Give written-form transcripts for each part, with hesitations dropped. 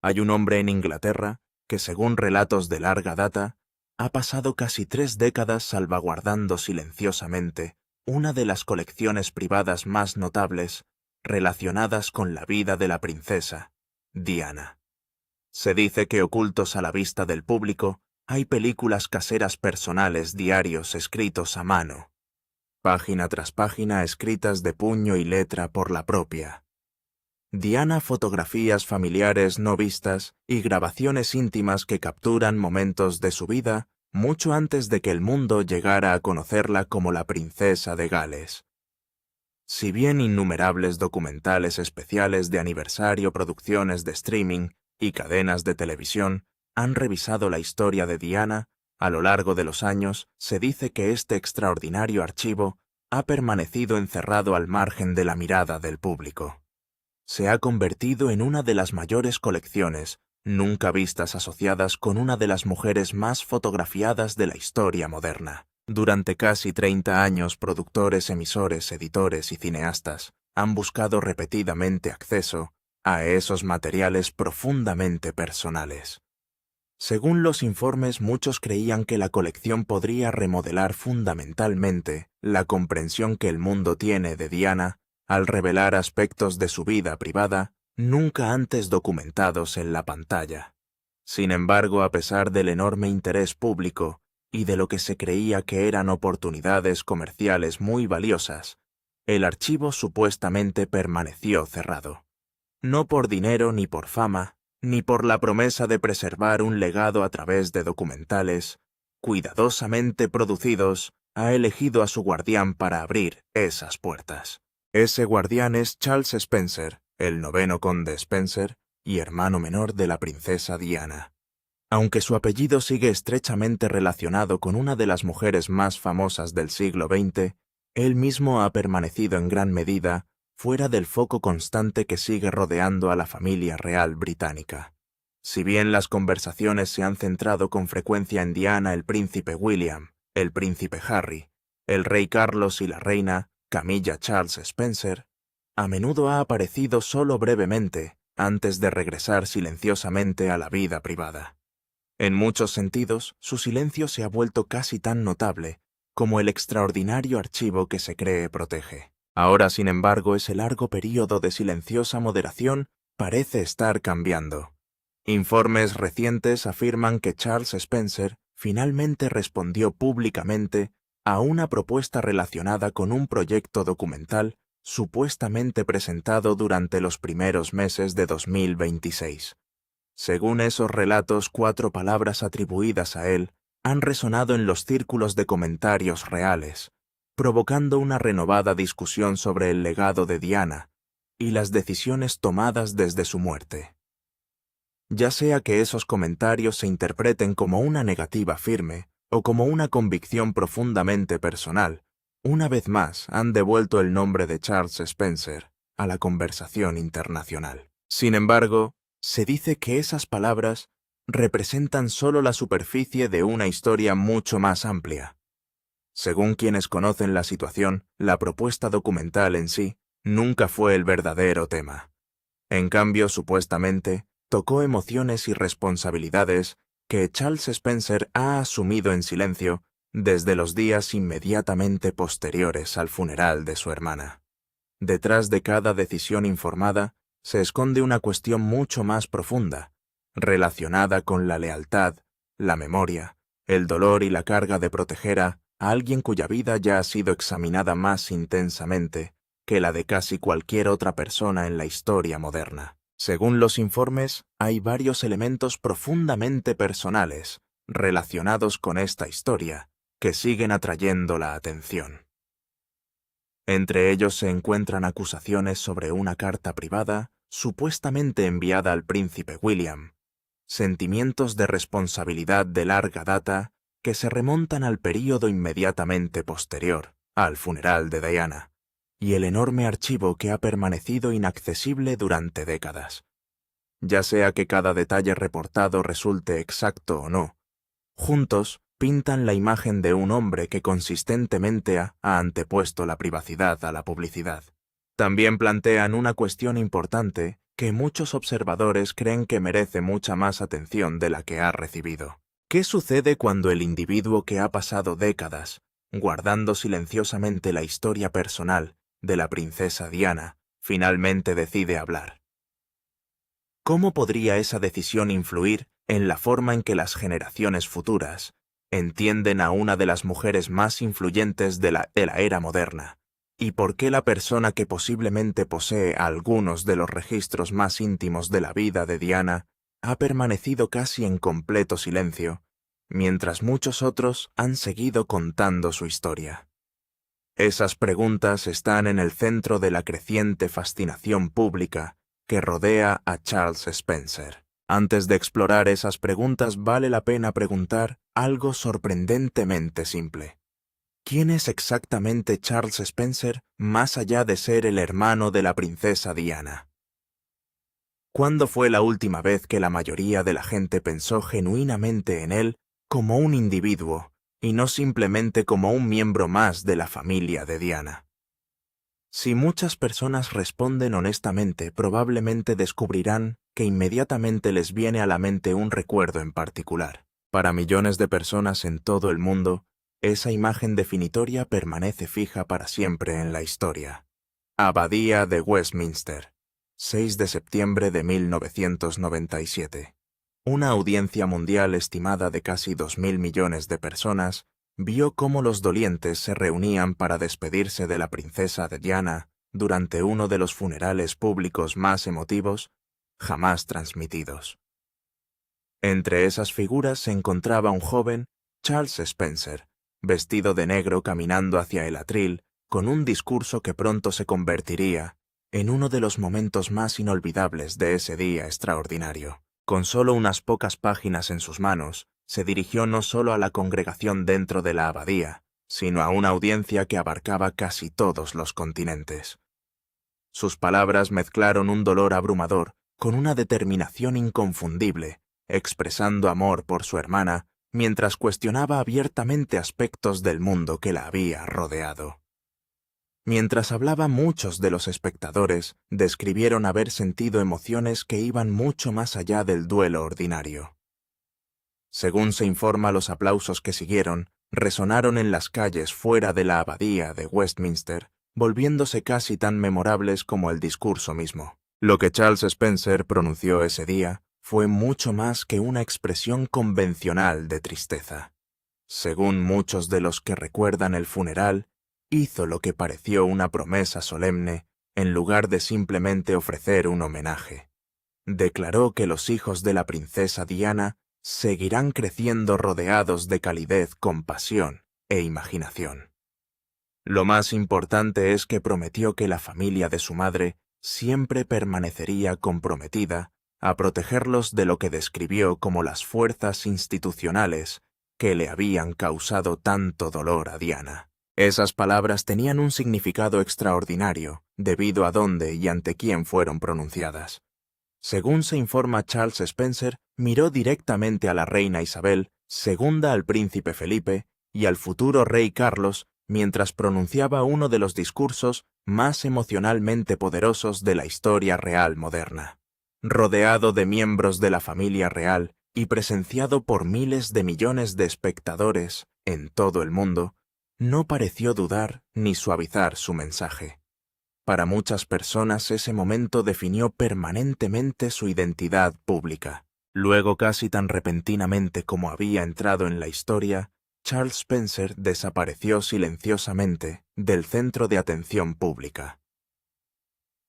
Hay un hombre en Inglaterra que, según relatos de larga data, ha pasado casi 3 décadas salvaguardando silenciosamente una de las colecciones privadas más notables relacionadas con la vida de la princesa, Diana. Se dice que ocultos a la vista del público hay películas caseras personales, diarios escritos a mano, página tras página escritas de puño y letra por la propia Diana, fotografías familiares no vistas y grabaciones íntimas que capturan momentos de su vida mucho antes de que el mundo llegara a conocerla como la princesa de Gales. Si bien innumerables documentales especiales de aniversario, producciones de streaming y cadenas de televisión han revisado la historia de Diana, a lo largo de los años se dice que este extraordinario archivo ha permanecido encerrado al margen de la mirada del público. Se ha convertido en una de las mayores colecciones nunca vistas asociadas con una de las mujeres más fotografiadas de la historia moderna. Durante casi 30 años, productores, emisores, editores y cineastas han buscado repetidamente acceso a esos materiales profundamente personales. Según los informes, muchos creían que la colección podría remodelar fundamentalmente la comprensión que el mundo tiene de Diana al revelar aspectos de su vida privada nunca antes documentados en la pantalla. Sin embargo, a pesar del enorme interés público y de lo que se creía que eran oportunidades comerciales muy valiosas, el archivo supuestamente permaneció cerrado. No por dinero ni por fama, ni por la promesa de preservar un legado a través de documentales cuidadosamente producidos, ha elegido a su guardián para abrir esas puertas. Ese guardián es Charles Spencer, el 9º conde Spencer y hermano menor de la princesa Diana. Aunque su apellido sigue estrechamente relacionado con una de las mujeres más famosas del siglo XX, él mismo ha permanecido en gran medida fuera del foco constante que sigue rodeando a la familia real británica. Si bien las conversaciones se han centrado con frecuencia en Diana, el príncipe William, el príncipe Harry, el rey Carlos y la reina Camilla Charles Spencer, a menudo ha aparecido solo brevemente antes de regresar silenciosamente a la vida privada. En muchos sentidos, su silencio se ha vuelto casi tan notable como el extraordinario archivo que se cree protege. Ahora, sin embargo, ese largo período de silenciosa moderación parece estar cambiando. Informes recientes afirman que Charles Spencer finalmente respondió públicamente a una propuesta relacionada con un proyecto documental supuestamente presentado durante los primeros meses de 2026. Según esos relatos, 4 palabras atribuidas a él han resonado en los círculos de comentarios reales, provocando una renovada discusión sobre el legado de Diana y las decisiones tomadas desde su muerte. Ya sea que esos comentarios se interpreten como una negativa firme o como una convicción profundamente personal, una vez más han devuelto el nombre de Charles Spencer a la conversación internacional. Sin embargo, se dice que esas palabras representan solo la superficie de una historia mucho más amplia. Según quienes conocen la situación, la propuesta documental en sí nunca fue el verdadero tema. En cambio, supuestamente, tocó emociones y responsabilidades que Charles Spencer ha asumido en silencio desde los días inmediatamente posteriores al funeral de su hermana. Detrás de cada decisión informada se esconde una cuestión mucho más profunda, relacionada con la lealtad, la memoria, el dolor y la carga de proteger a alguien cuya vida ya ha sido examinada más intensamente que la de casi cualquier otra persona en la historia moderna. Según los informes, hay varios elementos profundamente personales relacionados con esta historia que siguen atrayendo la atención. Entre ellos se encuentran acusaciones sobre una carta privada supuestamente enviada al príncipe William, sentimientos de responsabilidad de larga data que se remontan al período inmediatamente posterior al funeral de Diana, y el enorme archivo que ha permanecido inaccesible durante décadas. Ya sea que cada detalle reportado resulte exacto o no, juntos pintan la imagen de un hombre que consistentemente ha antepuesto la privacidad a la publicidad. También plantean una cuestión importante que muchos observadores creen que merece mucha más atención de la que ha recibido. ¿Qué sucede cuando el individuo que ha pasado décadas guardando silenciosamente la historia personal de la princesa Diana finalmente decide hablar? ¿Cómo podría esa decisión influir en la forma en que las generaciones futuras entienden a una de las mujeres más influyentes de la era moderna? ¿Y por qué la persona que posiblemente posee algunos de los registros más íntimos de la vida de Diana ha permanecido casi en completo silencio, mientras muchos otros han seguido contando su historia? Esas preguntas están en el centro de la creciente fascinación pública que rodea a Charles Spencer. Antes de explorar esas preguntas, vale la pena preguntar algo sorprendentemente simple. ¿Quién es exactamente Charles Spencer más allá de ser el hermano de la princesa Diana? ¿Cuándo fue la última vez que la mayoría de la gente pensó genuinamente en él como un individuo y no simplemente como un miembro más de la familia de Diana? Si muchas personas responden honestamente, probablemente descubrirán que inmediatamente les viene a la mente un recuerdo en particular. Para millones de personas en todo el mundo, esa imagen definitoria permanece fija para siempre en la historia. Abadía de Westminster, 6 de septiembre de 1997. Una audiencia mundial estimada de casi 2.000 millones de personas vio cómo los dolientes se reunían para despedirse de la princesa Diana durante uno de los funerales públicos más emotivos jamás transmitidos. Entre esas figuras se encontraba un joven, Charles Spencer, vestido de negro caminando hacia el atril, con un discurso que pronto se convertiría en uno de los momentos más inolvidables de ese día extraordinario. Con solo unas pocas páginas en sus manos, se dirigió no solo a la congregación dentro de la abadía, sino a una audiencia que abarcaba casi todos los continentes. Sus palabras mezclaron un dolor abrumador con una determinación inconfundible, expresando amor por su hermana mientras cuestionaba abiertamente aspectos del mundo que la había rodeado. Mientras hablaba, muchos de los espectadores describieron haber sentido emociones que iban mucho más allá del duelo ordinario. Según se informa, los aplausos que siguieron resonaron en las calles fuera de la abadía de Westminster, volviéndose casi tan memorables como el discurso mismo. Lo que Charles Spencer pronunció ese día fue mucho más que una expresión convencional de tristeza. Según muchos de los que recuerdan el funeral, hizo lo que pareció una promesa solemne en lugar de simplemente ofrecer un homenaje. Declaró que los hijos de la princesa Diana seguirán creciendo rodeados de calidez, compasión e imaginación. Lo más importante es que prometió que la familia de su madre siempre permanecería comprometida a protegerlos de lo que describió como las fuerzas institucionales que le habían causado tanto dolor a Diana. Esas palabras tenían un significado extraordinario debido a dónde y ante quién fueron pronunciadas. Según se informa, Charles Spencer miró directamente a la reina Isabel, segunda al príncipe Felipe y al futuro rey Carlos mientras pronunciaba uno de los discursos más emocionalmente poderosos de la historia real moderna. Rodeado de miembros de la familia real y presenciado por miles de millones de espectadores en todo el mundo, no pareció dudar ni suavizar su mensaje. Para muchas personas ese momento definió permanentemente su identidad pública. Luego, casi tan repentinamente como había entrado en la historia, Charles Spencer desapareció silenciosamente del centro de atención pública.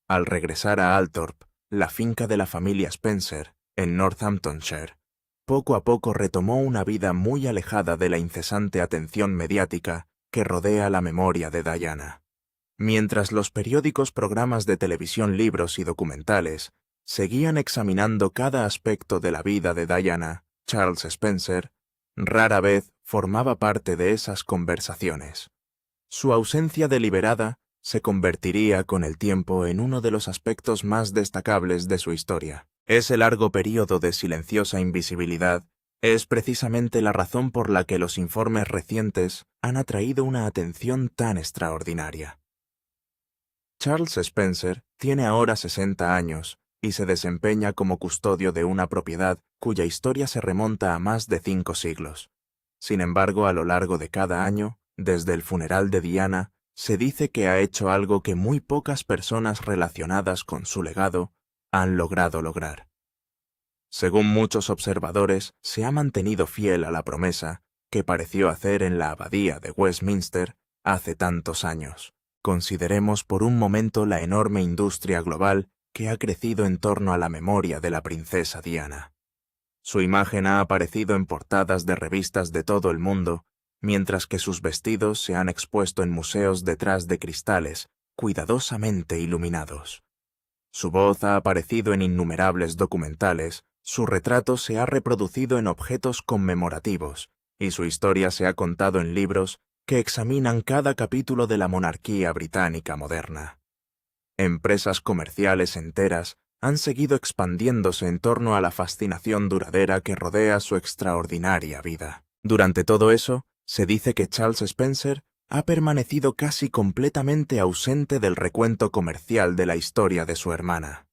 Al regresar a Althorp, la finca de la familia Spencer, en Northamptonshire, poco a poco retomó una vida muy alejada de la incesante atención mediática que rodea la memoria de Diana. Mientras los periódicos, programas de televisión, libros y documentales seguían examinando cada aspecto de la vida de Diana, Charles Spencer rara vez formaba parte de esas conversaciones. Su ausencia deliberada se convertiría con el tiempo en uno de los aspectos más destacables de su historia. Ese largo período de silenciosa invisibilidad es precisamente la razón por la que los informes recientes han atraído una atención tan extraordinaria. Charles Spencer tiene ahora 60 años y se desempeña como custodio de una propiedad cuya historia se remonta a más de 5 siglos. Sin embargo, a lo largo de cada año, desde el funeral de Diana, se dice que ha hecho algo que muy pocas personas relacionadas con su legado han logrado lograr. Según muchos observadores, se ha mantenido fiel a la promesa que pareció hacer en la abadía de Westminster hace tantos años. Consideremos por un momento la enorme industria global que ha crecido en torno a la memoria de la princesa Diana. Su imagen ha aparecido en portadas de revistas de todo el mundo, mientras que sus vestidos se han expuesto en museos detrás de cristales cuidadosamente iluminados. Su voz ha aparecido en innumerables documentales, su retrato se ha reproducido en objetos conmemorativos, y su historia se ha contado en libros que examinan cada capítulo de la monarquía británica moderna. Empresas comerciales enteras han seguido expandiéndose en torno a la fascinación duradera que rodea su extraordinaria vida. Durante todo eso, se dice que Charles Spencer ha permanecido casi completamente ausente del recuento comercial de la historia de su hermana.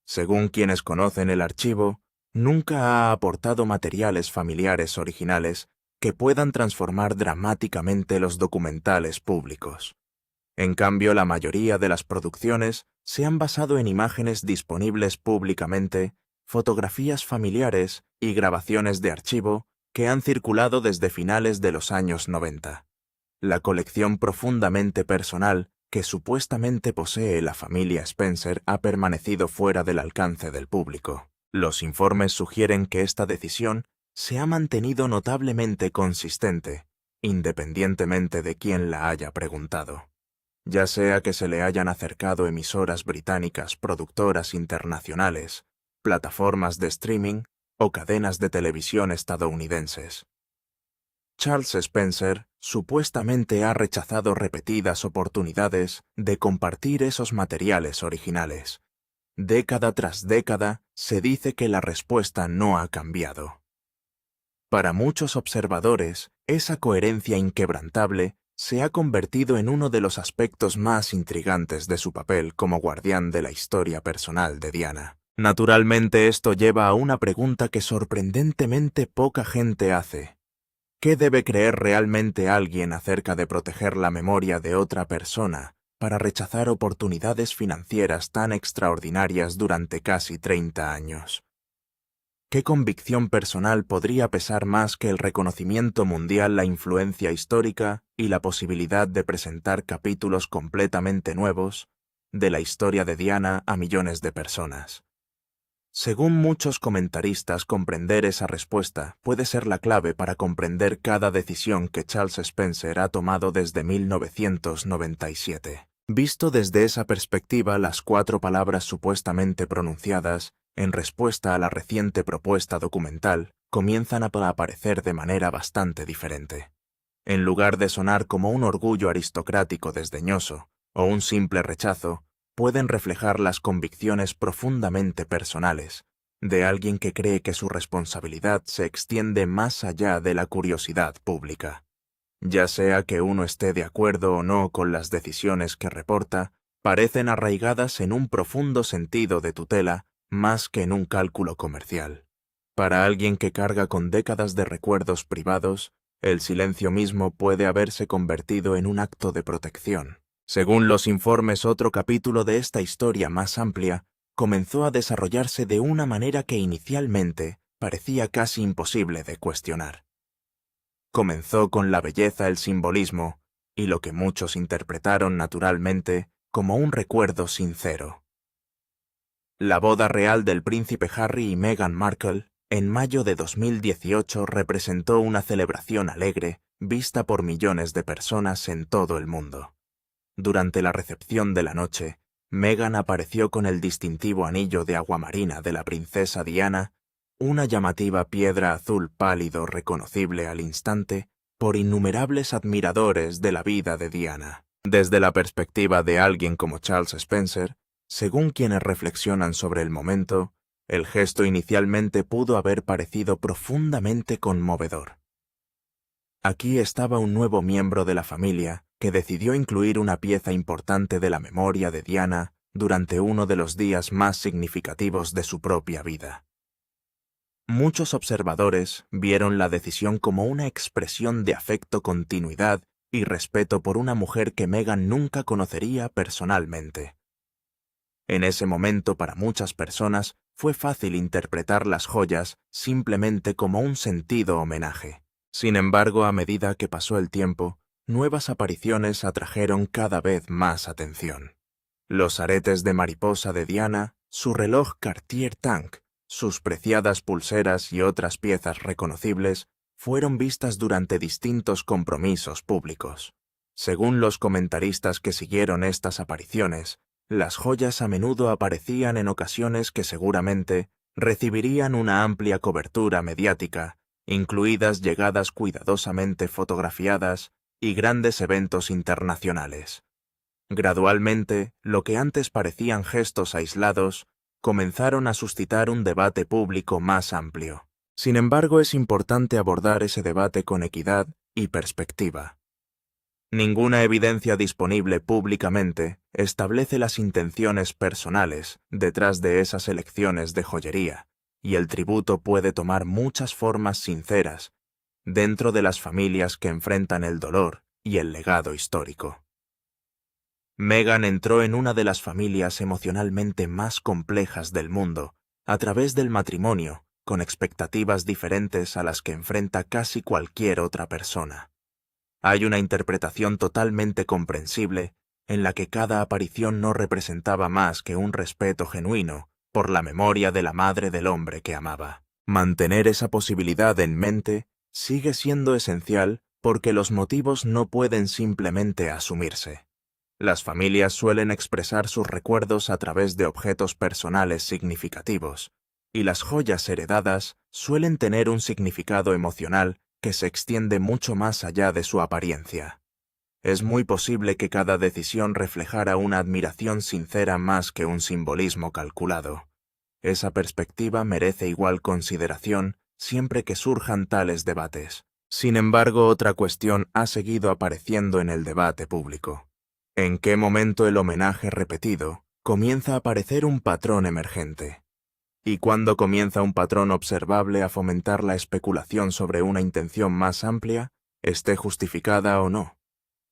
Según quienes conocen el archivo, nunca ha aportado materiales familiares originales que puedan transformar dramáticamente los documentales públicos. En cambio, la mayoría de las producciones se han basado en imágenes disponibles públicamente, fotografías familiares y grabaciones de archivo que han circulado desde finales de los años 90. La colección profundamente personal que supuestamente posee la familia Spencer ha permanecido fuera del alcance del público. Los informes sugieren que esta decisión se ha mantenido notablemente consistente, independientemente de quién la haya preguntado. Ya sea que se le hayan acercado emisoras británicas productoras internacionales, plataformas de streaming o cadenas de televisión estadounidenses. Charles Spencer supuestamente ha rechazado repetidas oportunidades de compartir esos materiales originales. Década tras década se dice que la respuesta no ha cambiado. Para muchos observadores, esa coherencia inquebrantable se ha convertido en uno de los aspectos más intrigantes de su papel como guardián de la historia personal de Diana. Naturalmente, esto lleva a una pregunta que sorprendentemente poca gente hace. ¿Qué debe creer realmente alguien acerca de proteger la memoria de otra persona para rechazar oportunidades financieras tan extraordinarias durante casi 30 años? ¿Qué convicción personal podría pesar más que el reconocimiento mundial, la influencia histórica y la posibilidad de presentar capítulos completamente nuevos de la historia de Diana a millones de personas? Según muchos comentaristas, comprender esa respuesta puede ser la clave para comprender cada decisión que Charles Spencer ha tomado desde 1997. Visto desde esa perspectiva, las 4 palabras supuestamente pronunciadas en respuesta a la reciente propuesta documental comienzan a aparecer de manera bastante diferente. En lugar de sonar como un orgullo aristocrático desdeñoso o un simple rechazo, pueden reflejar las convicciones profundamente personales de alguien que cree que su responsabilidad se extiende más allá de la curiosidad pública. Ya sea que uno esté de acuerdo o no con las decisiones que reporta, parecen arraigadas en un profundo sentido de tutela más que en un cálculo comercial. Para alguien que carga con décadas de recuerdos privados, el silencio mismo puede haberse convertido en un acto de protección. Según los informes, otro capítulo de esta historia más amplia comenzó a desarrollarse de una manera que inicialmente parecía casi imposible de cuestionar. Comenzó con la belleza, el simbolismo y lo que muchos interpretaron naturalmente como un recuerdo sincero. La boda real del príncipe Harry y Meghan Markle en mayo de 2018 representó una celebración alegre vista por millones de personas en todo el mundo. Durante la recepción de la noche, Meghan apareció con el distintivo anillo de aguamarina de la princesa Diana, una llamativa piedra azul pálido reconocible al instante por innumerables admiradores de la vida de Diana. Desde la perspectiva de alguien como Charles Spencer, según quienes reflexionan sobre el momento, el gesto inicialmente pudo haber parecido profundamente conmovedor. Aquí estaba un nuevo miembro de la familia que decidió incluir una pieza importante de la memoria de Diana durante uno de los días más significativos de su propia vida. Muchos observadores vieron la decisión como una expresión de afecto, continuidad y respeto por una mujer que Meghan nunca conocería personalmente. En ese momento, para muchas personas, fue fácil interpretar las joyas simplemente como un sentido homenaje. Sin embargo, a medida que pasó el tiempo, nuevas apariciones atrajeron cada vez más atención. Los aretes de mariposa de Diana, su reloj Cartier Tank, sus preciadas pulseras y otras piezas reconocibles fueron vistas durante distintos compromisos públicos. Según los comentaristas que siguieron estas apariciones, las joyas a menudo aparecían en ocasiones que seguramente recibirían una amplia cobertura mediática, incluidas llegadas cuidadosamente fotografiadas y grandes eventos internacionales. Gradualmente, lo que antes parecían gestos aislados comenzaron a suscitar un debate público más amplio. Sin embargo, es importante abordar ese debate con equidad y perspectiva. Ninguna evidencia disponible públicamente establece las intenciones personales detrás de esas elecciones de joyería, y el tributo puede tomar muchas formas sinceras dentro de las familias que enfrentan el dolor y el legado histórico. Meghan entró en una de las familias emocionalmente más complejas del mundo a través del matrimonio, con expectativas diferentes a las que enfrenta casi cualquier otra persona. Hay una interpretación totalmente comprensible en la que cada aparición no representaba más que un respeto genuino por la memoria de la madre del hombre que amaba. Mantener esa posibilidad en mente sigue siendo esencial porque los motivos no pueden simplemente asumirse. Las familias suelen expresar sus recuerdos a través de objetos personales significativos, y las joyas heredadas suelen tener un significado emocional que se extiende mucho más allá de su apariencia. Es muy posible que cada decisión reflejara una admiración sincera más que un simbolismo calculado. Esa perspectiva merece igual consideración siempre que surjan tales debates. Sin embargo, otra cuestión ha seguido apareciendo en el debate público. ¿En qué momento el homenaje repetido comienza a aparecer un patrón emergente? ¿Y cuándo comienza un patrón observable a fomentar la especulación sobre una intención más amplia, esté justificada o no?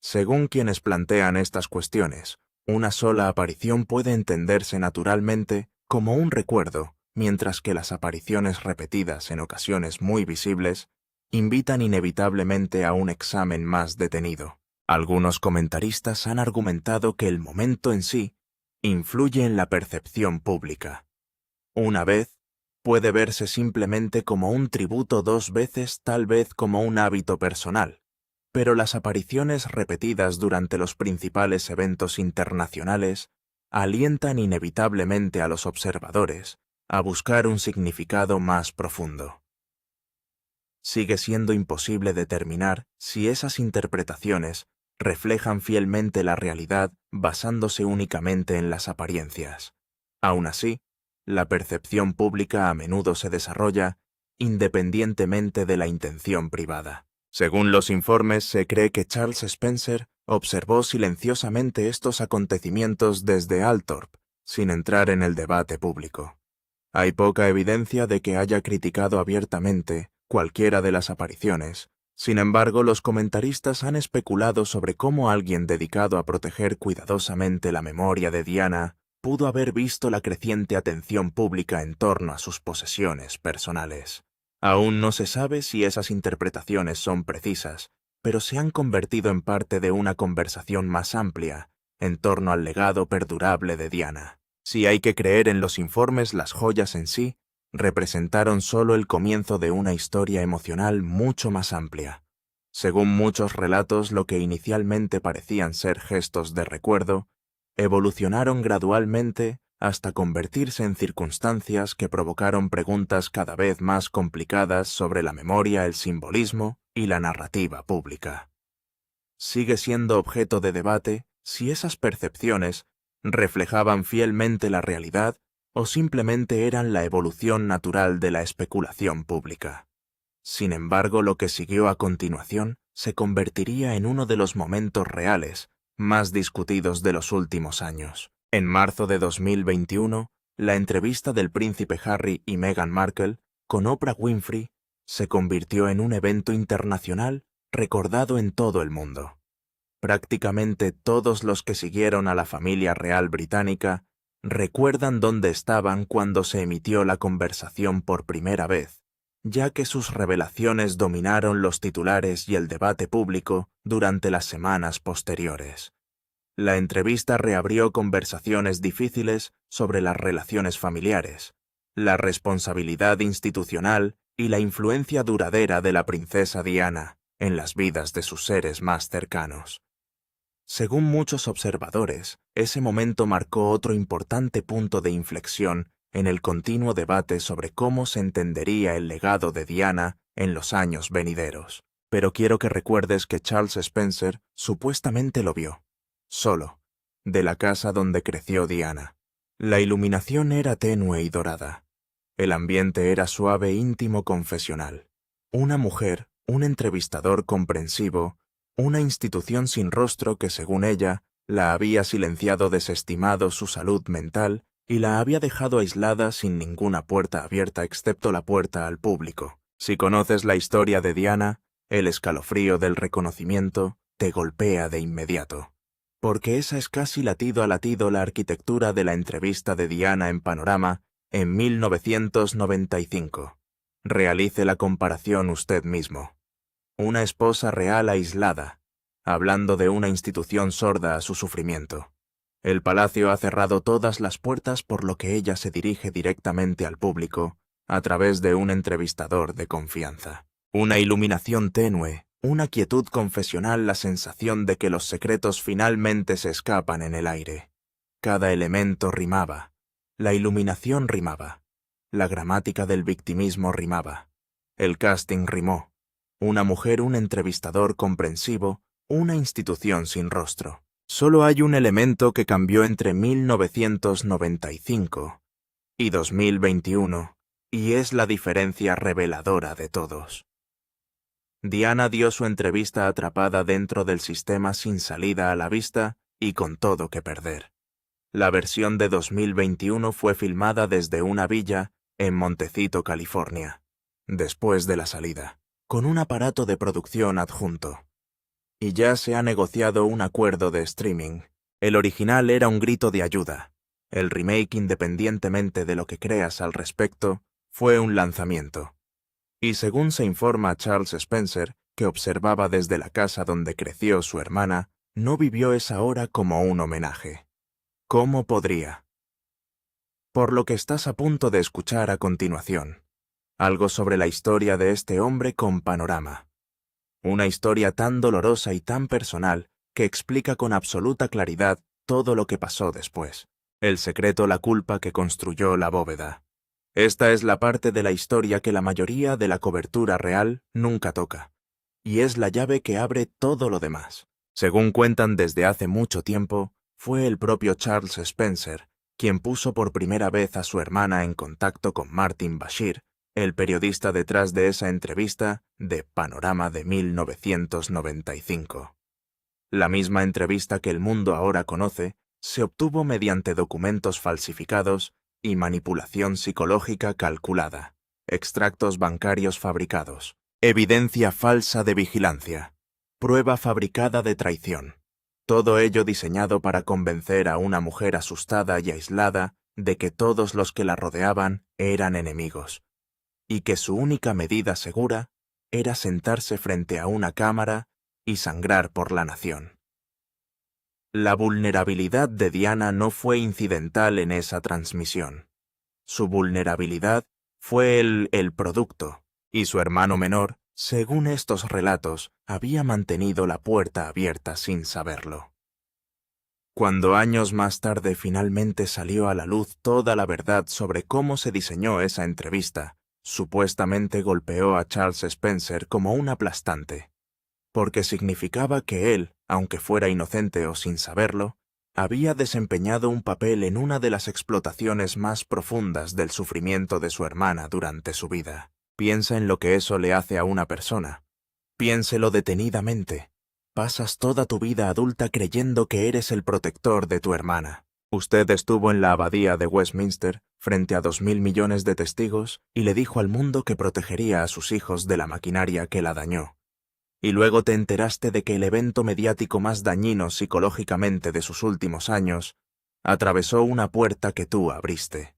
Según quienes plantean estas cuestiones, una sola aparición puede entenderse naturalmente como un recuerdo, mientras que las apariciones repetidas en ocasiones muy visibles invitan inevitablemente a un examen más detenido. Algunos comentaristas han argumentado que el momento en sí influye en la percepción pública. Una vez, puede verse simplemente como un tributo, dos veces tal vez como un hábito personal, pero las apariciones repetidas durante los principales eventos internacionales alientan inevitablemente a los observadores a buscar un significado más profundo. Sigue siendo imposible determinar si esas interpretaciones reflejan fielmente la realidad basándose únicamente en las apariencias. Aún así, la percepción pública a menudo se desarrolla independientemente de la intención privada. Según los informes, se cree que Charles Spencer observó silenciosamente estos acontecimientos desde Althorp, sin entrar en el debate público. Hay poca evidencia de que haya criticado abiertamente cualquiera de las apariciones. Sin embargo, los comentaristas han especulado sobre cómo alguien dedicado a proteger cuidadosamente la memoria de Diana pudo haber visto la creciente atención pública en torno a sus posesiones personales. Aún no se sabe si esas interpretaciones son precisas, pero se han convertido en parte de una conversación más amplia en torno al legado perdurable de Diana. Si hay que creer en los informes, las joyas en sí representaron solo el comienzo de una historia emocional mucho más amplia. Según muchos relatos, lo que inicialmente parecían ser gestos de recuerdo, evolucionaron gradualmente hasta convertirse en circunstancias que provocaron preguntas cada vez más complicadas sobre la memoria, el simbolismo y la narrativa pública. Sigue siendo objeto de debate si esas percepciones reflejaban fielmente la realidad o simplemente eran la evolución natural de la especulación pública. Sin embargo, lo que siguió a continuación se convertiría en uno de los momentos reales más discutidos de los últimos años. En marzo de 2021, la entrevista del príncipe Harry y Meghan Markle con Oprah Winfrey se convirtió en un evento internacional recordado en todo el mundo. Prácticamente todos los que siguieron a la familia real británica recuerdan dónde estaban cuando se emitió la conversación por primera vez, ya que sus revelaciones dominaron los titulares y el debate público durante las semanas posteriores. La entrevista reabrió conversaciones difíciles sobre las relaciones familiares, la responsabilidad institucional y la influencia duradera de la princesa Diana en las vidas de sus seres más cercanos. Según muchos observadores, ese momento marcó otro importante punto de inflexión en el continuo debate sobre cómo se entendería el legado de Diana en los años venideros. Pero quiero que recuerdes que Charles Spencer supuestamente lo vio, solo, de la casa donde creció Diana. La iluminación era tenue y dorada. El ambiente era suave, íntimo, confesional. Una mujer, un entrevistador comprensivo, una institución sin rostro que, según ella, la había silenciado desestimado su salud mental y la había dejado aislada sin ninguna puerta abierta excepto la puerta al público. Si conoces la historia de Diana, el escalofrío del reconocimiento te golpea de inmediato. Porque esa es casi latido a latido la arquitectura de la entrevista de Diana en Panorama en 1995. Realice la comparación usted mismo. Una esposa real aislada, hablando de una institución sorda a su sufrimiento. El palacio ha cerrado todas las puertas por lo que ella se dirige directamente al público a través de un entrevistador de confianza. Una iluminación tenue, una quietud confesional, la sensación de que los secretos finalmente se escapan en el aire. Cada elemento rimaba. La iluminación rimaba. La gramática del victimismo rimaba. El casting rimó. Una mujer, un entrevistador comprensivo, una institución sin rostro. Solo hay un elemento que cambió entre 1995 y 2021, y es la diferencia reveladora de todos. Diana dio su entrevista atrapada dentro del sistema sin salida a la vista y con todo que perder. La versión de 2021 fue filmada desde una villa en Montecito, California, después de la salida, con un aparato de producción adjunto. Y ya se ha negociado un acuerdo de streaming. El original era un grito de ayuda. El remake, independientemente de lo que creas al respecto, fue un lanzamiento. Y según se informa a Charles Spencer, que observaba desde la casa donde creció su hermana, no vivió esa hora como un homenaje. ¿Cómo podría? Por lo que estás a punto de escuchar a continuación. Algo sobre la historia de este hombre con Panorama. Una historia tan dolorosa y tan personal que explica con absoluta claridad todo lo que pasó después. El secreto, la culpa que construyó la bóveda. Esta es la parte de la historia que la mayoría de la cobertura real nunca toca. Y es la llave que abre todo lo demás. Según cuentan desde hace mucho tiempo, fue el propio Charles Spencer quien puso por primera vez a su hermana en contacto con Martin Bashir, el periodista detrás de esa entrevista de Panorama de 1995. La misma entrevista que el mundo ahora conoce se obtuvo mediante documentos falsificados y manipulación psicológica calculada, extractos bancarios fabricados, evidencia falsa de vigilancia, prueba fabricada de traición. Todo ello diseñado para convencer a una mujer asustada y aislada de que todos los que la rodeaban eran enemigos, y que su única medida segura era sentarse frente a una cámara y sangrar por la nación. La vulnerabilidad de Diana no fue incidental en esa transmisión. Su vulnerabilidad fue el producto, y su hermano menor, según estos relatos, había mantenido la puerta abierta sin saberlo. Cuando años más tarde finalmente salió a la luz toda la verdad sobre cómo se diseñó esa entrevista, supuestamente golpeó a Charles Spencer como un aplastante, porque significaba que él, aunque fuera inocente o sin saberlo, había desempeñado un papel en una de las explotaciones más profundas del sufrimiento de su hermana durante su vida. Piensa en lo que eso le hace a una persona. Piénselo detenidamente. Pasas toda tu vida adulta creyendo que eres el protector de tu hermana. Usted estuvo en la abadía de Westminster frente a 2.000 millones de testigos y le dijo al mundo que protegería a sus hijos de la maquinaria que la dañó. Y luego te enteraste de que el evento mediático más dañino psicológicamente de sus últimos años atravesó una puerta que tú abriste.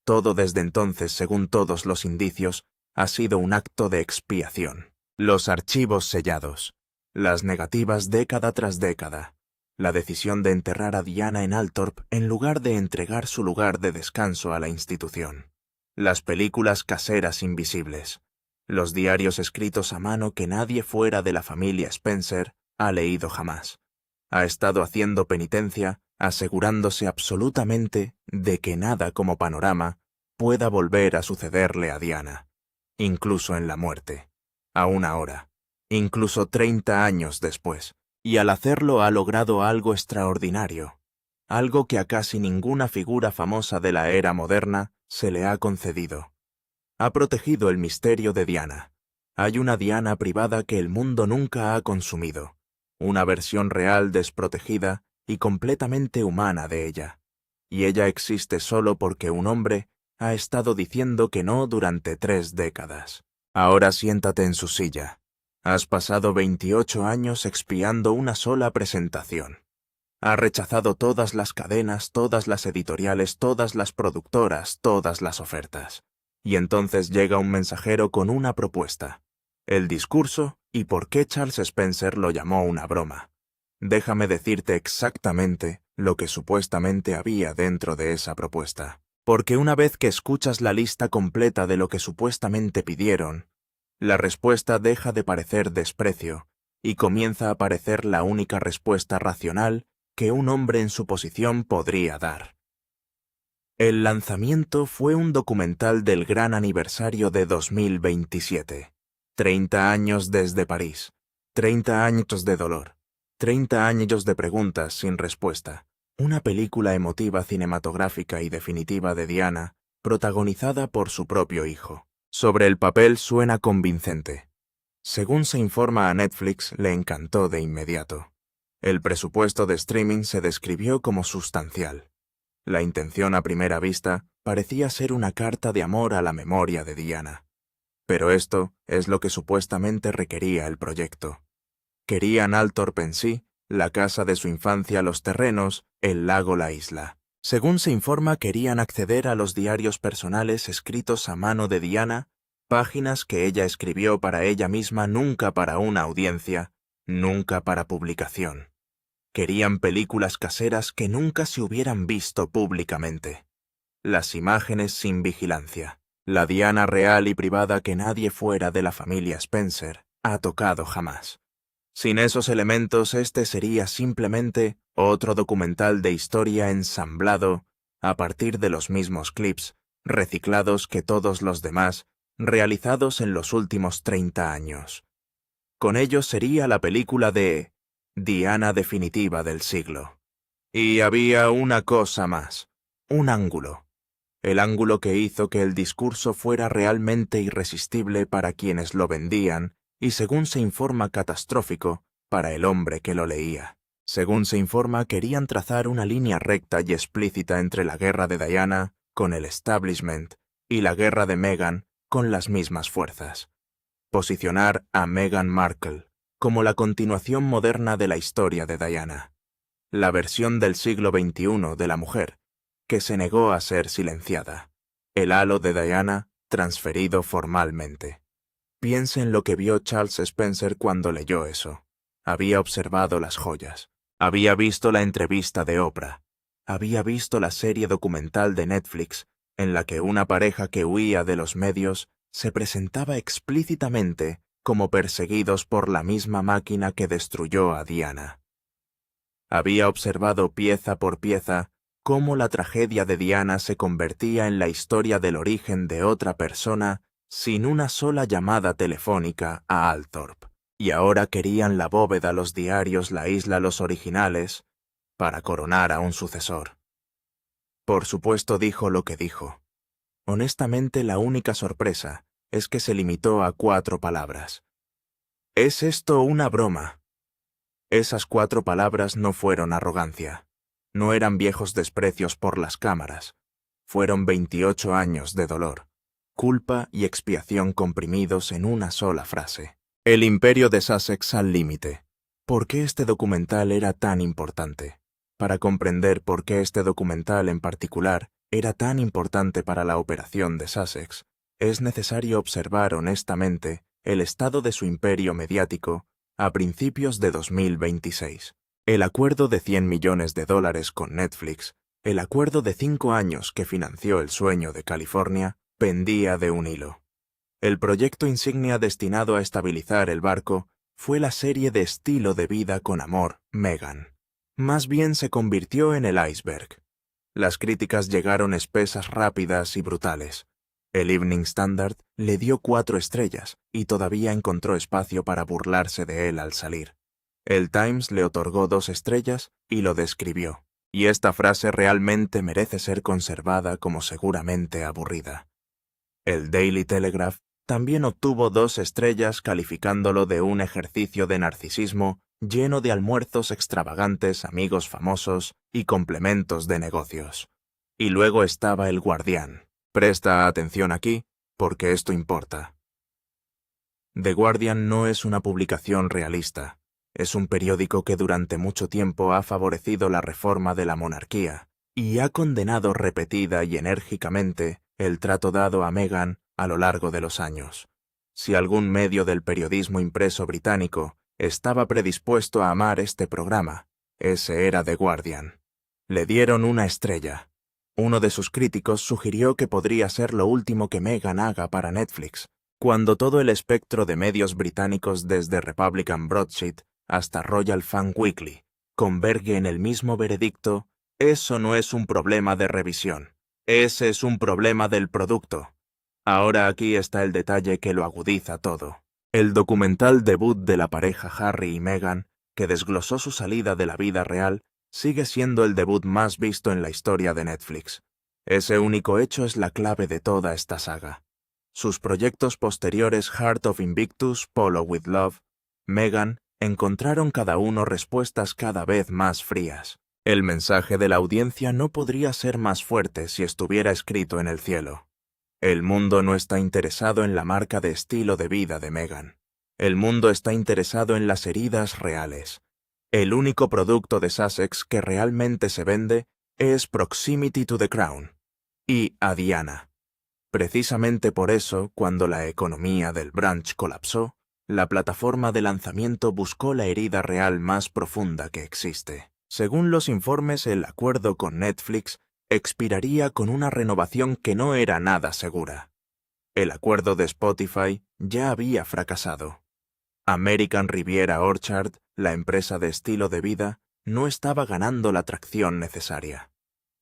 Todo desde entonces, según todos los indicios, ha sido un acto de expiación. Los archivos sellados, las negativas década tras década, la decisión de enterrar a Diana en Althorp en lugar de entregar su lugar de descanso a la institución, las películas caseras invisibles, los diarios escritos a mano que nadie fuera de la familia Spencer ha leído jamás. Ha estado haciendo penitencia, asegurándose absolutamente de que nada como panorama pueda volver a sucederle a Diana, incluso en la muerte, aún ahora, incluso 30 años después, y al hacerlo ha logrado algo extraordinario, algo que a casi ninguna figura famosa de la era moderna se le ha concedido. Ha protegido el misterio de Diana. Hay una Diana privada que el mundo nunca ha consumido, una versión real desprotegida y completamente humana de ella. Y ella existe solo porque un hombre ha estado diciendo que no durante 3 décadas. Ahora siéntate en su silla. Has pasado 28 años expiando una sola presentación. Ha rechazado todas las cadenas, todas las editoriales, todas las productoras, todas las ofertas. Y entonces llega un mensajero con una propuesta. El discurso y por qué Charles Spencer lo llamó una broma. Déjame decirte exactamente lo que supuestamente había dentro de esa propuesta. Porque una vez que escuchas la lista completa de lo que supuestamente pidieron, la respuesta deja de parecer desprecio y comienza a parecer la única respuesta racional que un hombre en su posición podría dar. El lanzamiento fue un documental del gran aniversario de 2027. 30 años desde París, 30 años de dolor, 30 años de preguntas sin respuesta. Una película emotiva cinematográfica y definitiva de Diana, protagonizada por su propio hijo. Sobre el papel suena convincente. Según se informa a Netflix, le encantó de inmediato. El presupuesto de streaming se describió como sustancial. La intención a primera vista parecía ser una carta de amor a la memoria de Diana. Pero esto es lo que supuestamente requería el proyecto. Querían Althorp en sí, la casa de su infancia, los terrenos, el lago, la isla. Según se informa, querían acceder a los diarios personales escritos a mano de Diana, páginas que ella escribió para ella misma, nunca para una audiencia, nunca para publicación. Querían películas caseras que nunca se hubieran visto públicamente. Las imágenes sin vigilancia. La Diana real y privada que nadie fuera de la familia Spencer ha tocado jamás. Sin esos elementos, este sería simplemente otro documental de historia ensamblado a partir de los mismos clips, reciclados que todos los demás, realizados en los últimos 30 años. Con ello sería la película de Diana definitiva del siglo. Y había una cosa más, un ángulo. El ángulo que hizo que el discurso fuera realmente irresistible para quienes lo vendían y, según se informa, catastrófico para el hombre que lo leía. Según se informa, querían trazar una línea recta y explícita entre la guerra de Diana con el establishment y la guerra de Meghan con las mismas fuerzas. Posicionar a Meghan Markle como la continuación moderna de la historia de Diana, la versión del siglo XXI de la mujer, que se negó a ser silenciada, el halo de Diana transferido formalmente. Piense en lo que vio Charles Spencer cuando leyó eso. Había observado las joyas, había visto la entrevista de Oprah, había visto la serie documental de Netflix en la que una pareja que huía de los medios se presentaba explícitamente como perseguidos por la misma máquina que destruyó a Diana. Había observado pieza por pieza cómo la tragedia de Diana se convertía en la historia del origen de otra persona sin una sola llamada telefónica a Althorp. Y ahora querían la bóveda, los diarios, la isla, los originales, para coronar a un sucesor. Por supuesto dijo lo que dijo. Honestamente, la única sorpresa es que se limitó a 4 palabras. ¿Es esto una broma? Esas 4 palabras no fueron arrogancia. No eran viejos desprecios por las cámaras. Fueron 28 años de dolor, culpa y expiación comprimidos en una sola frase. El imperio de Sussex al límite. ¿Por qué este documental era tan importante? Para comprender por qué este documental en particular era tan importante para la operación de Sussex, es necesario observar honestamente el estado de su imperio mediático a principios de 2026. El acuerdo de $100 millones con Netflix, el acuerdo de 5 años que financió El Sueño de California, pendía de un hilo. El proyecto insignia destinado a estabilizar el barco fue la serie de estilo de vida con amor, Meghan. Más bien se convirtió en el iceberg. Las críticas llegaron espesas, rápidas y brutales. El Evening Standard le dio 4 estrellas y todavía encontró espacio para burlarse de él al salir. El Times le otorgó 2 estrellas y lo describió. Y esta frase realmente merece ser conservada como seguramente aburrida. El Daily Telegraph también obtuvo 2 estrellas calificándolo de un ejercicio de narcisismo lleno de almuerzos extravagantes, amigos famosos y complementos de negocios. Y luego estaba El Guardián. Presta atención aquí, porque esto importa. The Guardian no es una publicación realista. Es un periódico que durante mucho tiempo ha favorecido la reforma de la monarquía y ha condenado repetida y enérgicamente el trato dado a Meghan a lo largo de los años. Si algún medio del periodismo impreso británico estaba predispuesto a amar este programa, ese era The Guardian. Le dieron 1 estrella. Uno de sus críticos sugirió que podría ser lo último que Meghan haga para Netflix, cuando todo el espectro de medios británicos desde Republican Broadsheet hasta Royal Fan Weekly converge en el mismo veredicto: eso no es un problema de revisión, ese es un problema del producto. Ahora aquí está el detalle que lo agudiza todo. El documental debut de la pareja Harry y Meghan, que desglosó su salida de la vida real, sigue siendo el debut más visto en la historia de Netflix. Ese único hecho es la clave de toda esta saga. Sus proyectos posteriores Heart of Invictus, Polo with Love, Meghan, encontraron cada uno respuestas cada vez más frías. El mensaje de la audiencia no podría ser más fuerte si estuviera escrito en el cielo. El mundo no está interesado en la marca de estilo de vida de Meghan. El mundo está interesado en las heridas reales. El único producto de Sussex que realmente se vende es Proximity to the Crown y a Diana. Precisamente por eso, cuando la economía del brunch colapsó, la plataforma de lanzamiento buscó la herida real más profunda que existe. Según los informes, el acuerdo con Netflix expiraría con una renovación que no era nada segura. El acuerdo de Spotify ya había fracasado. American Riviera Orchard, la empresa de estilo de vida, no estaba ganando la tracción necesaria.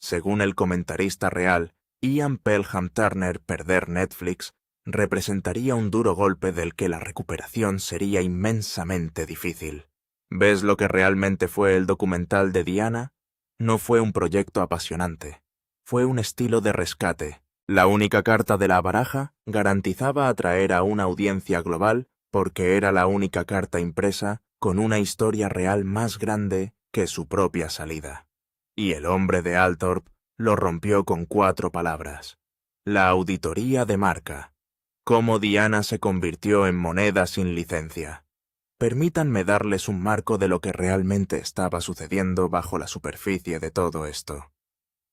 Según el comentarista real, Ian Pelham Turner, perder Netflix representaría un duro golpe del que la recuperación sería inmensamente difícil. ¿Ves lo que realmente fue el documental de Diana? No fue un proyecto apasionante. Fue un estilo de rescate. La única carta de la baraja garantizaba atraer a una audiencia global porque era la única carta impresa con una historia real más grande que su propia salida. Y el hombre de Althorp lo rompió con 4 palabras. La auditoría de marca. Cómo Diana se convirtió en moneda sin licencia. Permítanme darles un marco de lo que realmente estaba sucediendo bajo la superficie de todo esto.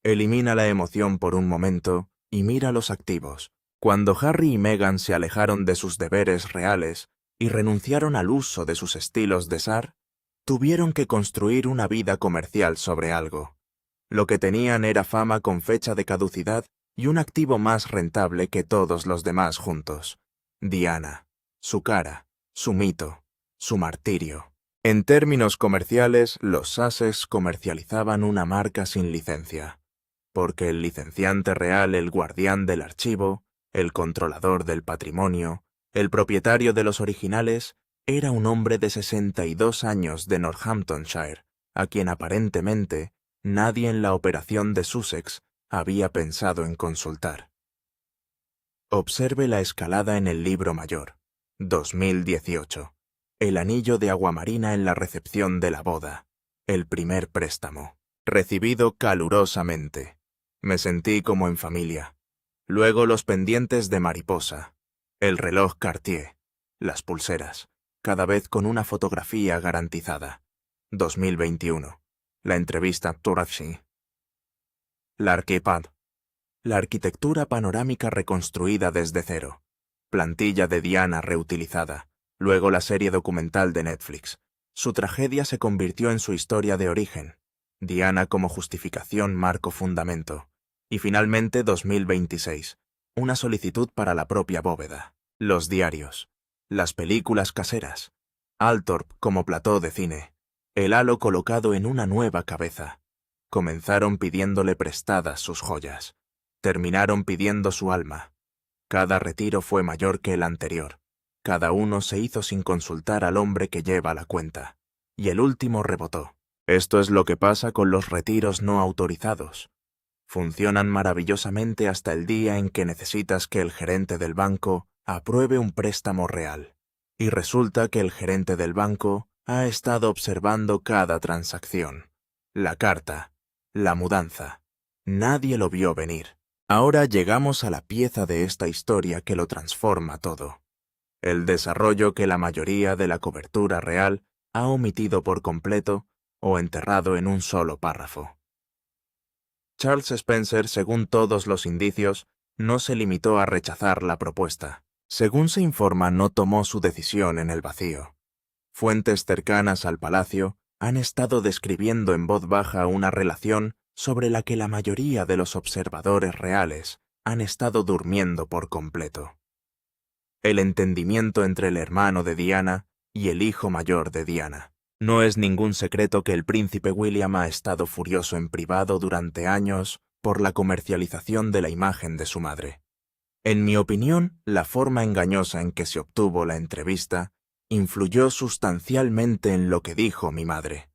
Elimina la emoción por un momento y mira los activos. Cuando Harry y Meghan se alejaron de sus deberes reales y renunciaron al uso de sus estilos de zar, tuvieron que construir una vida comercial sobre algo. Lo que tenían era fama con fecha de caducidad y un activo más rentable que todos los demás juntos. Diana, su cara, su mito, su martirio. En términos comerciales, los Sussex comercializaban una marca sin licencia, porque el licenciante real, el guardián del archivo, el controlador del patrimonio, el propietario de los originales, era un hombre de 62 años de Northamptonshire, a quien aparentemente nadie en la operación de Sussex había pensado en consultar. Observe la escalada en el libro mayor. 2018. El anillo de aguamarina en la recepción de la boda. El primer préstamo. Recibido calurosamente. Me sentí como en familia. Luego los pendientes de mariposa, el reloj Cartier, las pulseras, cada vez con una fotografía garantizada. 2021. La entrevista Tourachi. L'Archipad. La arquitectura panorámica reconstruida desde cero. Plantilla de Diana reutilizada. Luego la serie documental de Netflix. Su tragedia se convirtió en su historia de origen. Diana como justificación, marco, fundamento. Y finalmente 2026. Una solicitud para la propia bóveda. Los diarios. Las películas caseras. Althorp como plató de cine. El halo colocado en una nueva cabeza. Comenzaron pidiéndole prestadas sus joyas. Terminaron pidiendo su alma. Cada retiro fue mayor que el anterior. Cada uno se hizo sin consultar al hombre que lleva la cuenta. Y el último rebotó. Esto es lo que pasa con los retiros no autorizados. Funcionan maravillosamente hasta el día en que necesitas que el gerente del banco apruebe un préstamo real. Y resulta que el gerente del banco ha estado observando cada transacción. La carta, la mudanza. Nadie lo vio venir. Ahora llegamos a la pieza de esta historia que lo transforma todo. El desarrollo que la mayoría de la cobertura real ha omitido por completo o enterrado en un solo párrafo. Charles Spencer, según todos los indicios, no se limitó a rechazar la propuesta. Según se informa, no tomó su decisión en el vacío. Fuentes cercanas al palacio han estado describiendo en voz baja una relación sobre la que la mayoría de los observadores reales han estado durmiendo por completo. El entendimiento entre el hermano de Diana y el hijo mayor de Diana. No es ningún secreto que el príncipe William ha estado furioso en privado durante años por la comercialización de la imagen de su madre. En mi opinión, la forma engañosa en que se obtuvo la entrevista influyó sustancialmente en lo que dijo mi madre.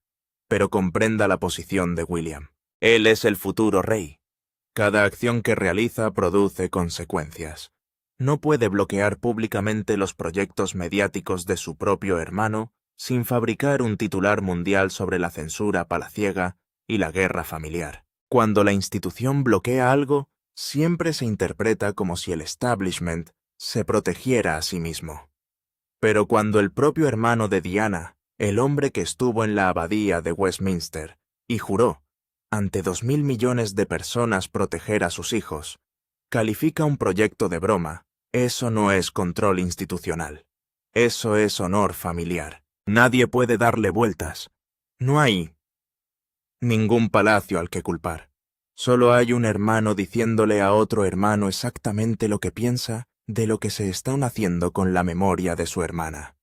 Pero comprenda la posición de William. Él es el futuro rey. Cada acción que realiza produce consecuencias. No puede bloquear públicamente los proyectos mediáticos de su propio hermano sin fabricar un titular mundial sobre la censura palaciega y la guerra familiar. Cuando la institución bloquea algo, siempre se interpreta como si el establishment se protegiera a sí mismo. Pero cuando el propio hermano de Diana, el hombre que estuvo en la abadía de Westminster y juró, ante 2.000 millones de personas, proteger a sus hijos, califica un proyecto de broma, eso no es control institucional. Eso es honor familiar. Nadie puede darle vueltas. No hay ningún palacio al que culpar. Solo hay un hermano diciéndole a otro hermano exactamente lo que piensa de lo que se están haciendo con la memoria de su hermana.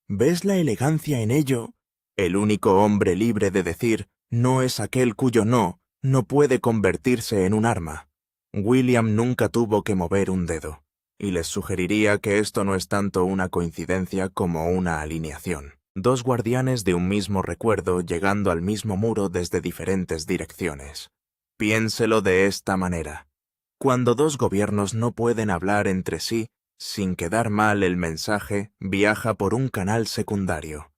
¿Ves la elegancia en ello? El único hombre libre de decir no es aquel cuyo no puede convertirse en un arma. William nunca tuvo que mover un dedo, y les sugeriría que esto no es tanto una coincidencia como una alineación. Dos guardianes de un mismo recuerdo llegando al mismo muro desde diferentes direcciones. Piénselo de esta manera. Cuando dos gobiernos no pueden hablar entre sí, sin quedar mal el mensaje viaja por un canal secundario.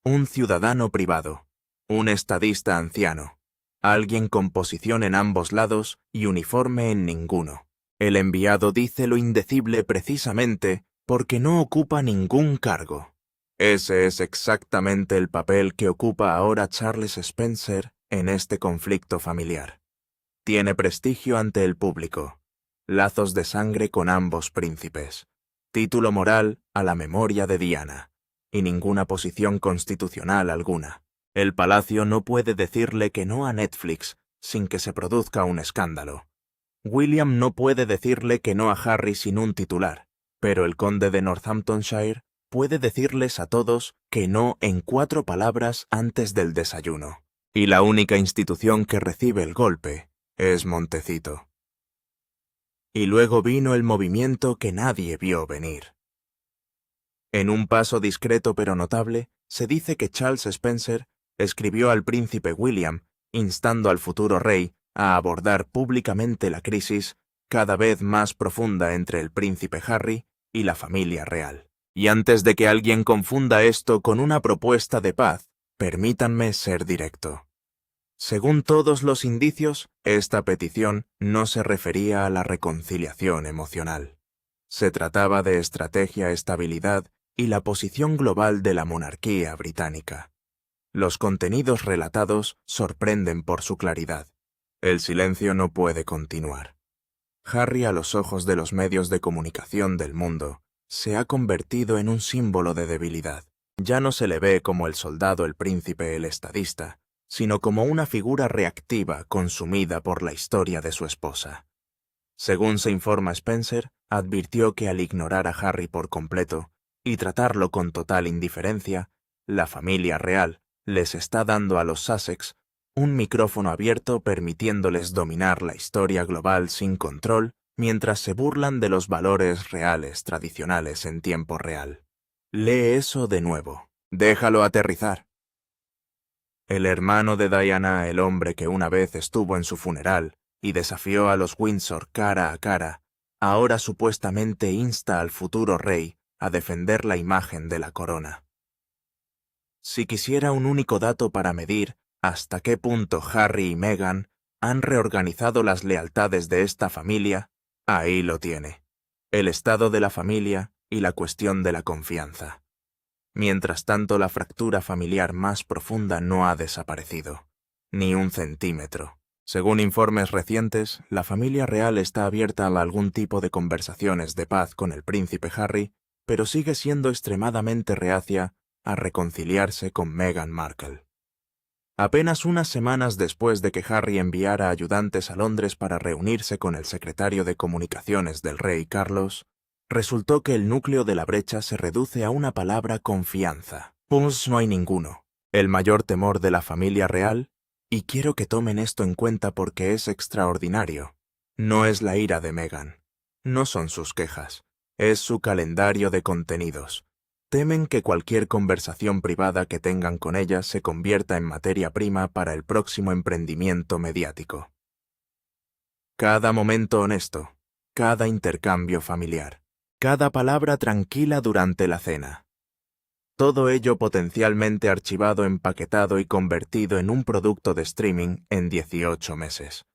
Un ciudadano privado, un estadista anciano, alguien con posición en ambos lados y uniforme en ninguno. El enviado dice lo indecible precisamente porque no ocupa ningún cargo. Ese es exactamente el papel que ocupa ahora Charles Spencer en este conflicto familiar. Tiene prestigio ante el público, lazos de sangre con ambos príncipes, título moral a la memoria de Diana, y ninguna posición constitucional alguna. El palacio no puede decirle que no a Netflix sin que se produzca un escándalo. William no puede decirle que no a Harry sin un titular, pero el conde de Northamptonshire puede decirles a todos que no en 4 palabras antes del desayuno. Y la única institución que recibe el golpe es Montecito. Y luego vino el movimiento que nadie vio venir. En un paso discreto pero notable, se dice que Charles Spencer escribió al príncipe William, instando al futuro rey a abordar públicamente la crisis cada vez más profunda entre el príncipe Harry y la familia real. Y antes de que alguien confunda esto con una propuesta de paz, permítanme ser directo. Según todos los indicios, esta petición no se refería a la reconciliación emocional. Se trataba de estrategia, estabilidad y la posición global de la monarquía británica. Los contenidos relatados sorprenden por su claridad. El silencio no puede continuar. Harry, a los ojos de los medios de comunicación del mundo, se ha convertido en un símbolo de debilidad. Ya no se le ve como el soldado, el príncipe, el estadista, sino como una figura reactiva consumida por la historia de su esposa. Según se informa Spencer, advirtió que al ignorar a Harry por completo y tratarlo con total indiferencia, la familia real les está dando a los Sussex un micrófono abierto permitiéndoles dominar la historia global sin control mientras se burlan de los valores reales tradicionales en tiempo real. Lee eso de nuevo. Déjalo aterrizar. El hermano de Diana, el hombre que una vez estuvo en su funeral y desafió a los Windsor cara a cara, ahora supuestamente insta al futuro rey a defender la imagen de la corona. Si quisiera un único dato para medir hasta qué punto Harry y Meghan han reorganizado las lealtades de esta familia, ahí lo tiene. El estado de la familia y la cuestión de la confianza. Mientras tanto, la fractura familiar más profunda no ha desaparecido, ni un centímetro. Según informes recientes, la familia real está abierta a algún tipo de conversaciones de paz con el príncipe Harry, pero sigue siendo extremadamente reacia a reconciliarse con Meghan Markle. Apenas unas semanas después de que Harry enviara ayudantes a Londres para reunirse con el secretario de Comunicaciones del rey Carlos, resultó que el núcleo de la brecha se reduce a una palabra: confianza. Pues no hay ninguno. El mayor temor de la familia real, y quiero que tomen esto en cuenta porque es extraordinario, no es la ira de Meghan, no son sus quejas, es su calendario de contenidos. Temen que cualquier conversación privada que tengan con ella se convierta en materia prima para el próximo emprendimiento mediático. Cada momento honesto, cada intercambio familiar, cada palabra tranquila durante la cena. Todo ello potencialmente archivado, empaquetado y convertido en un producto de streaming en 18 meses.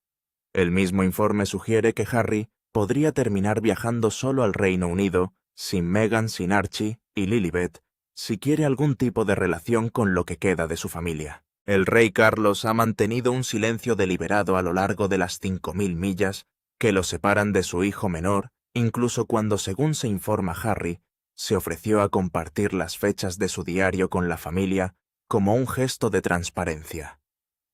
El mismo informe sugiere que Harry podría terminar viajando solo al Reino Unido, sin Meghan, sin Archie y Lilibet, si quiere algún tipo de relación con lo que queda de su familia. El rey Carlos ha mantenido un silencio deliberado a lo largo de las 5.000 millas que lo separan de su hijo menor, incluso cuando, según se informa Harry, se ofreció a compartir las fechas de su diario con la familia como un gesto de transparencia.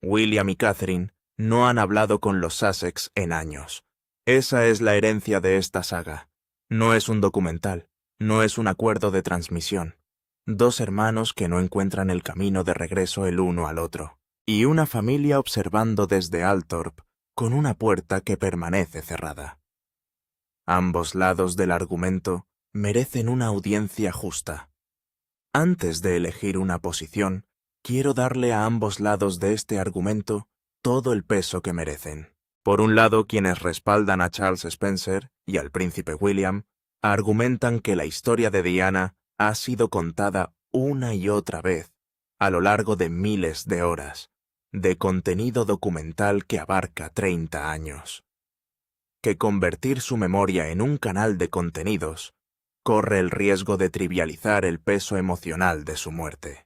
William y Catherine no han hablado con los Sussex en años. Esa es la herencia de esta saga. No es un documental, no es un acuerdo de transmisión. Dos hermanos que no encuentran el camino de regreso el uno al otro. Y una familia observando desde Althorp con una puerta que permanece cerrada. Ambos lados del argumento merecen una audiencia justa. Antes de elegir una posición, quiero darle a ambos lados de este argumento todo el peso que merecen. Por un lado, quienes respaldan a Charles Spencer y al príncipe William argumentan que la historia de Diana ha sido contada una y otra vez a lo largo de miles de horas de contenido documental que abarca 30 años. Que convertir su memoria en un canal de contenidos corre el riesgo de trivializar el peso emocional de su muerte.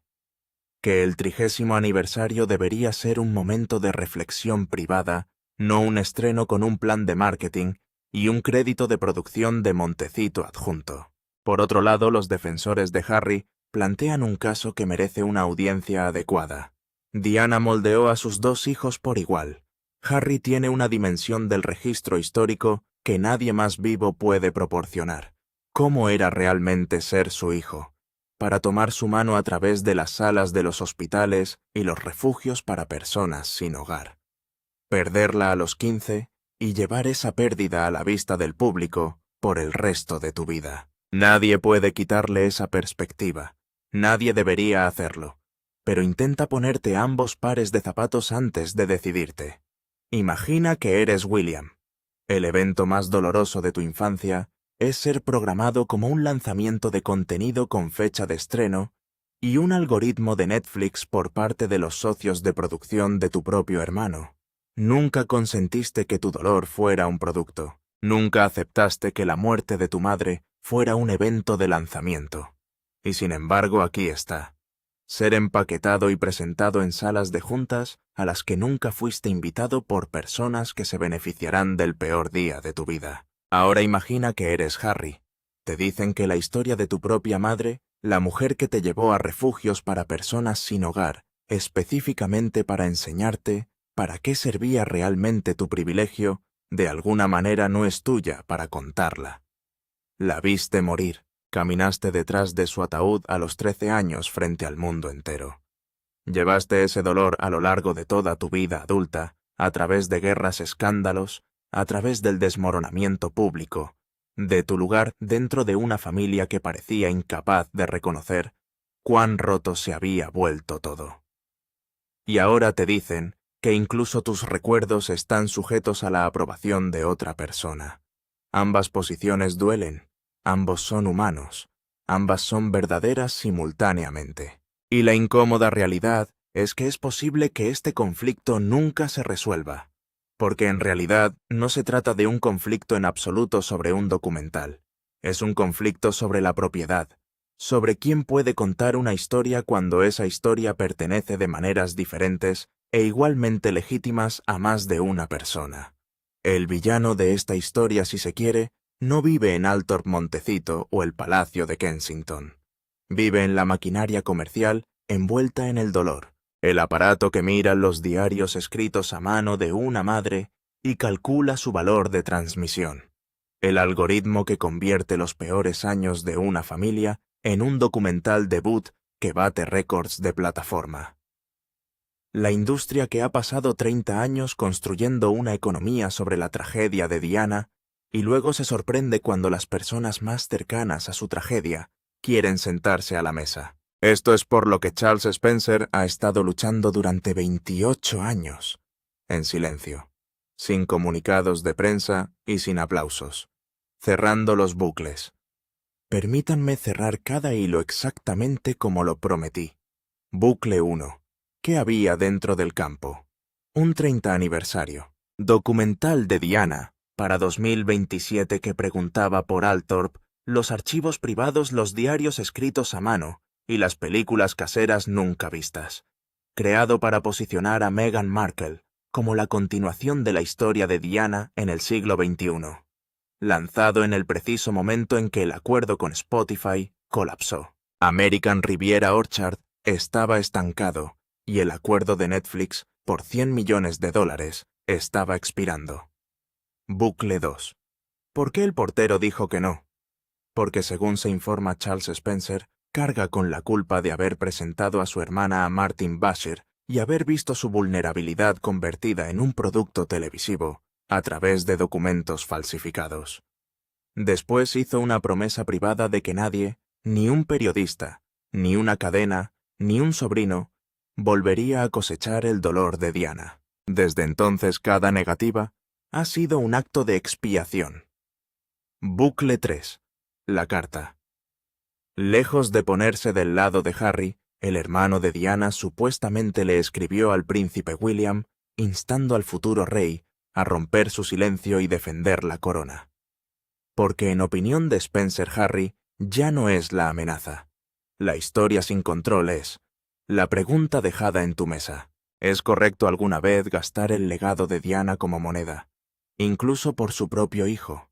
Que el 30º aniversario debería ser un momento de reflexión privada, no un estreno con un plan de marketing y un crédito de producción de Montecito adjunto. Por otro lado, los defensores de Harry plantean un caso que merece una audiencia adecuada. Diana moldeó a sus dos hijos por igual. Harry tiene una dimensión del registro histórico que nadie más vivo puede proporcionar. ¿Cómo era realmente ser su hijo? Para tomar su mano a través de las salas de los hospitales y los refugios para personas sin hogar. Perderla a los 15 y llevar esa pérdida a la vista del público por el resto de tu vida. Nadie puede quitarle esa perspectiva. Nadie debería hacerlo. Pero intenta ponerte ambos pares de zapatos antes de decidirte. Imagina que eres William. El evento más doloroso de tu infancia es ser programado como un lanzamiento de contenido con fecha de estreno y un algoritmo de Netflix por parte de los socios de producción de tu propio hermano. Nunca consentiste que tu dolor fuera un producto. Nunca aceptaste que la muerte de tu madre fuera un evento de lanzamiento. Y sin embargo, aquí está. Ser empaquetado y presentado en salas de juntas a las que nunca fuiste invitado por personas que se beneficiarán del peor día de tu vida. Ahora imagina que eres Harry. Te dicen que la historia de tu propia madre, la mujer que te llevó a refugios para personas sin hogar, específicamente para enseñarte para qué servía realmente tu privilegio, de alguna manera no es tuya para contarla. La viste morir. Caminaste detrás de su ataúd a los 13 años frente al mundo entero. Llevaste ese dolor a lo largo de toda tu vida adulta, a través de guerras, escándalos, a través del desmoronamiento público, de tu lugar dentro de una familia que parecía incapaz de reconocer cuán roto se había vuelto todo. Y ahora te dicen que incluso tus recuerdos están sujetos a la aprobación de otra persona. Ambas posiciones duelen, ambos son humanos, ambas son verdaderas simultáneamente. Y la incómoda realidad es que es posible que este conflicto nunca se resuelva, porque en realidad no se trata de un conflicto en absoluto sobre un documental. Es un conflicto sobre la propiedad, sobre quién puede contar una historia cuando esa historia pertenece de maneras diferentes e igualmente legítimas a más de una persona. El villano de esta historia, si se quiere, no vive en Althorp Montecito o el Palacio de Kensington. Vive en la maquinaria comercial envuelta en el dolor, el aparato que mira los diarios escritos a mano de una madre y calcula su valor de transmisión, el algoritmo que convierte los peores años de una familia en un documental debut que bate récords de plataforma. La industria que ha pasado 30 años construyendo una economía sobre la tragedia de Diana y luego se sorprende cuando las personas más cercanas a su tragedia quieren sentarse a la mesa. Esto es por lo que Charles Spencer ha estado luchando durante 28 años, en silencio, sin comunicados de prensa y sin aplausos, cerrando los bucles. Permítanme cerrar cada hilo exactamente como lo prometí. Bucle 1. ¿Qué había dentro del campo? Un 30 aniversario. Documental de Diana, para 2027 que preguntaba por Althorp, los archivos privados, los diarios escritos a mano y las películas caseras nunca vistas. Creado para posicionar a Meghan Markle como la continuación de la historia de Diana en el siglo XXI. Lanzado en el preciso momento en que el acuerdo con Spotify colapsó. American Riviera Orchard estaba estancado y el acuerdo de Netflix por $100 millones estaba expirando. Bucle 2. ¿Por qué el portero dijo que no? Porque según se informa Charles Spencer, carga con la culpa de haber presentado a su hermana a Martin Bashir y haber visto su vulnerabilidad convertida en un producto televisivo a través de documentos falsificados. Después hizo una promesa privada de que nadie, ni un periodista, ni una cadena, ni un sobrino, volvería a cosechar el dolor de Diana. Desde entonces cada negativa ha sido un acto de expiación. Bucle 3. La carta. Lejos de ponerse del lado de Harry, el hermano de Diana supuestamente le escribió al príncipe William, instando al futuro rey a romper su silencio y defender la corona. Porque en opinión de Spencer Harry, ya no es la amenaza. La historia sin control es la pregunta dejada en tu mesa. ¿Es correcto alguna vez gastar el legado de Diana como moneda, incluso por su propio hijo?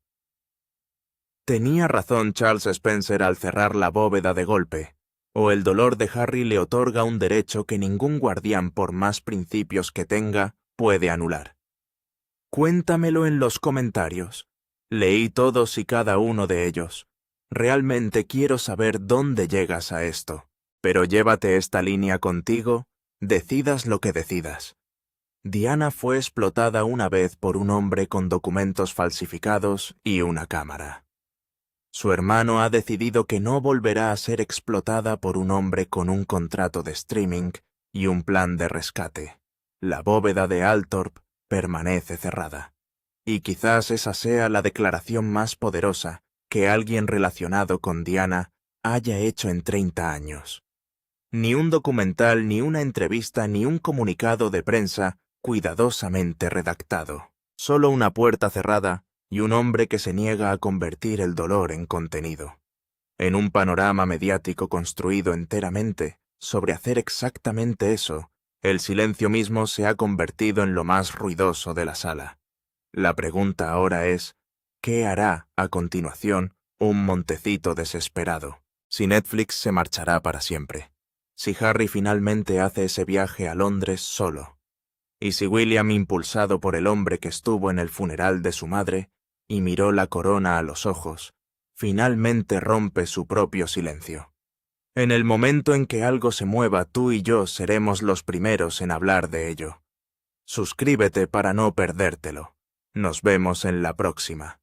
¿Tenía razón Charles Spencer al cerrar la bóveda de golpe? ¿O el dolor de Harry le otorga un derecho que ningún guardián, por más principios que tenga, puede anular? Cuéntamelo en los comentarios. Leí todos y cada uno de ellos. Realmente quiero saber dónde llegas a esto. Pero llévate esta línea contigo, decidas lo que decidas. Diana fue explotada una vez por un hombre con documentos falsificados y una cámara. Su hermano ha decidido que no volverá a ser explotada por un hombre con un contrato de streaming y un plan de rescate. La bóveda de Althorp permanece cerrada. Y quizás esa sea la declaración más poderosa que alguien relacionado con Diana haya hecho en 30 años. Ni un documental, ni una entrevista, ni un comunicado de prensa cuidadosamente redactado. Solo una puerta cerrada y un hombre que se niega a convertir el dolor en contenido. En un panorama mediático construido enteramente sobre hacer exactamente eso, el silencio mismo se ha convertido en lo más ruidoso de la sala. La pregunta ahora es, ¿qué hará a continuación un Montecito desesperado? Si Netflix se marchará para siempre. Si Harry finalmente hace ese viaje a Londres solo. Y si William, impulsado por el hombre que estuvo en el funeral de su madre y miró la corona a los ojos, finalmente rompe su propio silencio. En el momento en que algo se mueva, tú y yo seremos los primeros en hablar de ello. Suscríbete para no perdértelo. Nos vemos en la próxima.